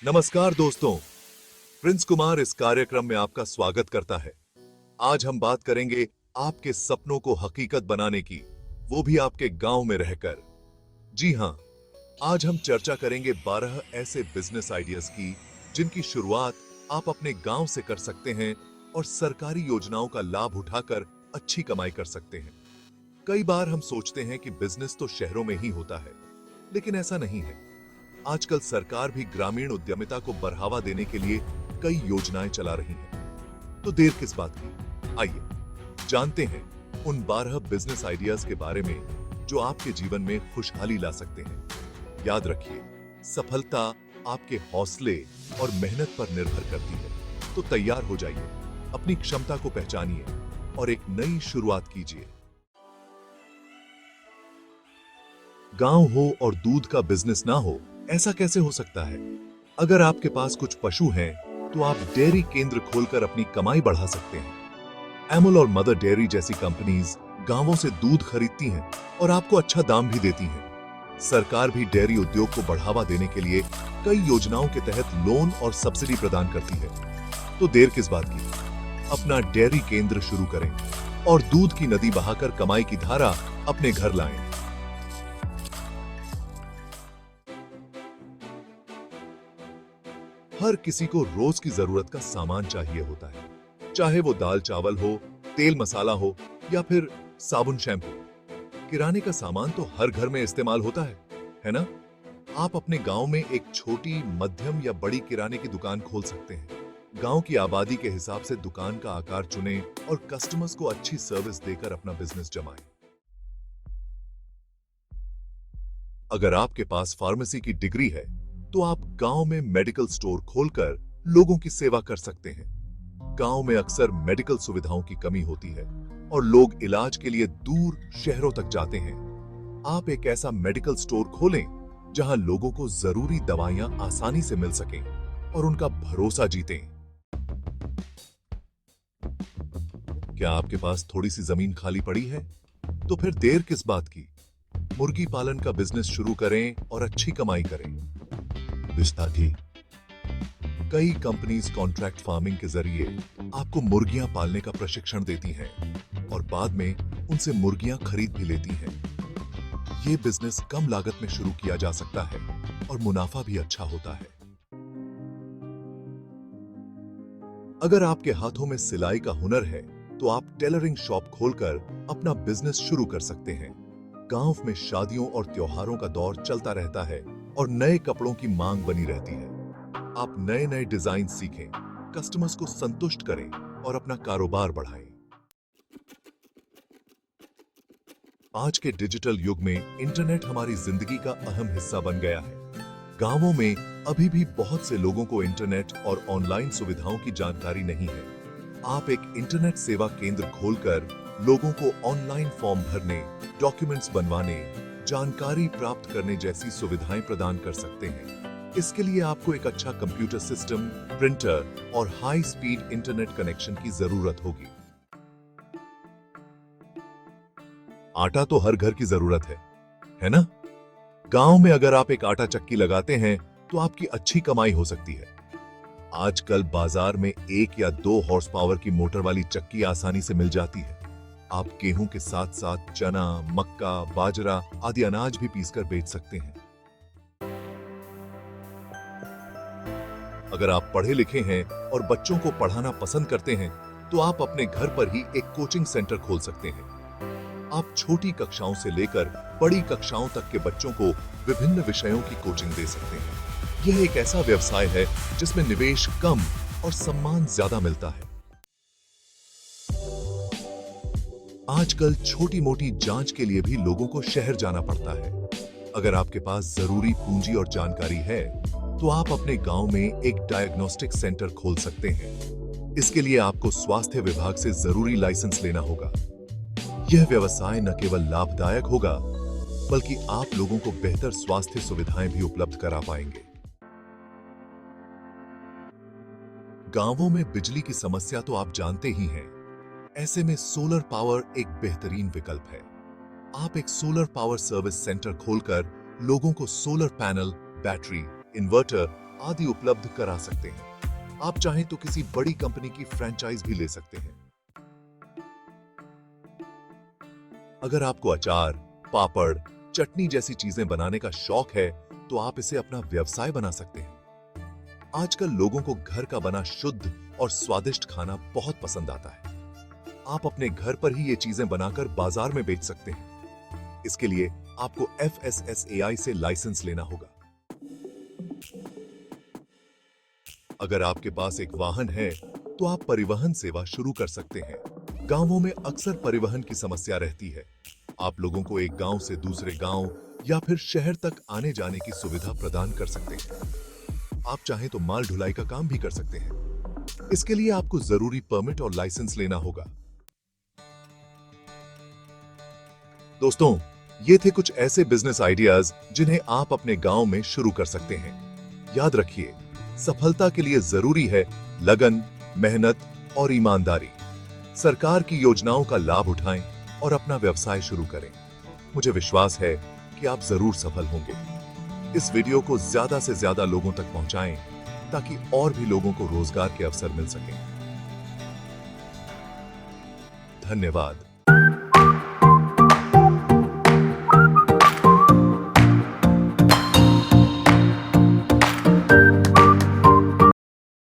नमस्कार दोस्तों, प्रिंस कुमार इस कार्यक्रम में आपका स्वागत करता है। आज हम बात करेंगे आपके सपनों को हकीकत बनाने की, वो भी आपके गांव में रहकर। जी हां, आज हम चर्चा करेंगे 12 ऐसे बिजनेस आइडियाज की जिनकी शुरुआत आप अपने गांव से कर सकते हैं और सरकारी योजनाओं का लाभ उठाकर अच्छी कमाई कर सकते हैं। कई बार हम सोचते हैं कि बिजनेस तो शहरों में ही होता है, लेकिन ऐसा नहीं है। आजकल सरकार भी ग्रामीण उद्यमिता को बढ़ावा देने के लिए कई योजनाएं चला रही है। तो देर किस बात की, आइए जानते हैं उन 12 बिजनेस आइडियाज के बारे में जो आपके जीवन में खुशहाली ला सकते हैं। याद रखिए, सफलता आपके हौसले और मेहनत पर निर्भर करती है। तो तैयार हो जाइए, अपनी क्षमता को पहचानिए और एक नई शुरुआत कीजिए। गांव हो और दूध का बिजनेस ना हो, ऐसा कैसे हो सकता है? अगर आपके पास कुछ पशु हैं, तो आप डेयरी केंद्र खोलकर अपनी कमाई बढ़ा सकते हैं। एमुल और मदर डेयरी जैसी कंपनीज गांवों से दूध खरीदती हैं और आपको अच्छा दाम भी देती हैं। सरकार भी डेयरी उद्योग को बढ़ावा देने के लिए कई योजनाओं के तहत लोन और सब्सिडी प्रदान करती है। तो देर किस बात की, अपना डेयरी केंद्र शुरू करें और दूध की नदी बहाकर कमाई की धारा अपने घर लाएं। हर किसी को रोज की जरूरत का सामान चाहिए होता है, चाहे वो दाल चावल हो, तेल मसाला हो या फिर साबुन शैम्पू। किराने का सामान तो हर घर में इस्तेमाल होता है ना? आप अपने गांव में एक छोटी, मध्यम या बड़ी किराने की दुकान खोल सकते हैं। गांव की आबादी के हिसाब से दुकान का आकार चुनें और कस्टमर्स को अच्छी सर्विस देकर अपना बिजनेस जमाएं। अगर आपके पास फार्मेसी की डिग्री है, तो आप गांव में मेडिकल स्टोर खोलकर लोगों की सेवा कर सकते हैं। गांव में अक्सर मेडिकल सुविधाओं की कमी होती है और लोग इलाज के लिए दूर शहरों तक जाते हैं। आप एक ऐसा मेडिकल स्टोर खोलें जहां लोगों को जरूरी दवाइयां आसानी से मिल सकें और उनका भरोसा जीतें। क्या आपके पास थोड़ी सी जमीन खाली पड़ी है? तो फिर देर किस बात की, मुर्गी पालन का बिजनेस शुरू करें और अच्छी कमाई करें। विस्तार कई कंपनीज कॉन्ट्रैक्ट फार्मिंग के जरिए आपको मुर्गियां पालने का प्रशिक्षण देती हैं और बाद में उनसे मुर्गियां खरीद भी लेती हैं। ये बिजनेस कम लागत में शुरू किया जा सकता है और मुनाफा भी अच्छा होता है। अगर आपके हाथों में सिलाई का हुनर है, तो आप टेलरिंग शॉप खोलकर अपना बिजनेस शुरू कर सकते हैं। गांव में शादियों और त्योहारों का दौर चलता रहता है और नए कपड़ों की मांग बनी रहती है। आप नए नए डिजाइन सीखें, कस्टमर्स को संतुष्ट करें और अपना कारोबार बढ़ाएं। आज के डिजिटल युग में इंटरनेट हमारी जिंदगी का अहम हिस्सा बन गया है। गांवों में अभी भी बहुत से लोगों को इंटरनेट और ऑनलाइन सुविधाओं की जानकारी नहीं है। आप एक इंटरनेट सेवा केंद्र खोलकर लोगों को ऑनलाइन फॉर्म भरने, डॉक्यूमेंट्स बनवाने, जानकारी प्राप्त करने जैसी सुविधाएं प्रदान कर सकते हैं। इसके लिए आपको एक अच्छा कंप्यूटर सिस्टम, प्रिंटर और हाई स्पीड इंटरनेट कनेक्शन की जरूरत होगी। आटा तो हर घर की जरूरत है ना? गांव में अगर आप एक आटा चक्की लगाते हैं, तो आपकी अच्छी कमाई हो सकती है। आजकल बाजार में 1 या 2 हॉर्स पावर की मोटर वाली चक्की आसानी से मिल जाती है। आप गेहूं के साथ साथ चना, मक्का, बाजरा आदि अनाज भी पीसकर बेच सकते हैं। अगर आप पढ़े लिखे हैं और बच्चों को पढ़ाना पसंद करते हैं, तो आप अपने घर पर ही एक कोचिंग सेंटर खोल सकते हैं। आप छोटी कक्षाओं से लेकर बड़ी कक्षाओं तक के बच्चों को विभिन्न विषयों की कोचिंग दे सकते हैं। यह एक ऐसा व्यवसाय है जिसमें निवेश कम और सम्मान ज्यादा मिलता है। आजकल छोटी मोटी जांच के लिए भी लोगों को शहर जाना पड़ता है। अगर आपके पास जरूरी पूंजी और जानकारी है, तो आप अपने गांव में एक डायग्नोस्टिक सेंटर खोल सकते हैं। इसके लिए आपको स्वास्थ्य विभाग से जरूरी लाइसेंस लेना होगा। यह व्यवसाय न केवल लाभदायक होगा, बल्कि आप लोगों को बेहतर स्वास्थ्य सुविधाएं भी उपलब्ध करा पाएंगे। गांवों में बिजली की समस्या तो आप जानते ही हैं। ऐसे में सोलर पावर एक बेहतरीन विकल्प है। आप एक सोलर पावर सर्विस सेंटर खोलकर लोगों को सोलर पैनल, बैटरी, इन्वर्टर आदि उपलब्ध करा सकते हैं। आप चाहें तो किसी बड़ी कंपनी की फ्रेंचाइज भी ले सकते हैं। अगर आपको अचार, पापड़, चटनी जैसी चीजें बनाने का शौक है तो आप इसे अपना व्यवसाय बना सकते हैं। आजकल लोगों को घर का बना शुद्ध और स्वादिष्ट खाना बहुत पसंद आता है। आप अपने घर पर ही ये चीजें बनाकर बाजार में बेच सकते हैं। इसके लिए आपको FSSAI से लाइसेंस लेना होगा। अगर आपके पास एक वाहन है तो आप परिवहन सेवा शुरू कर सकते हैं। गांवों में अक्सर परिवहन की समस्या रहती है। आप लोगों को एक गांव से दूसरे गांव या फिर शहर तक आने जाने की सुविधा प्रदान कर सकते हैं। आप चाहें तो माल ढुलाई का काम भी कर सकते हैं। इसके लिए आपको जरूरी परमिट और लाइसेंस लेना होगा। दोस्तों, ये थे कुछ ऐसे बिजनेस आइडियाज जिन्हें आप अपने गांव में शुरू कर सकते हैं। याद रखिए, सफलता के लिए जरूरी है लगन, मेहनत और ईमानदारी। सरकार की योजनाओं का लाभ उठाएं और अपना व्यवसाय शुरू करें। मुझे विश्वास है कि आप जरूर सफल होंगे। इस वीडियो को ज्यादा से ज्यादा लोगों तक पहुंचाएं ताकि और भी लोगों को रोजगार के अवसर मिल सकें। धन्यवाद।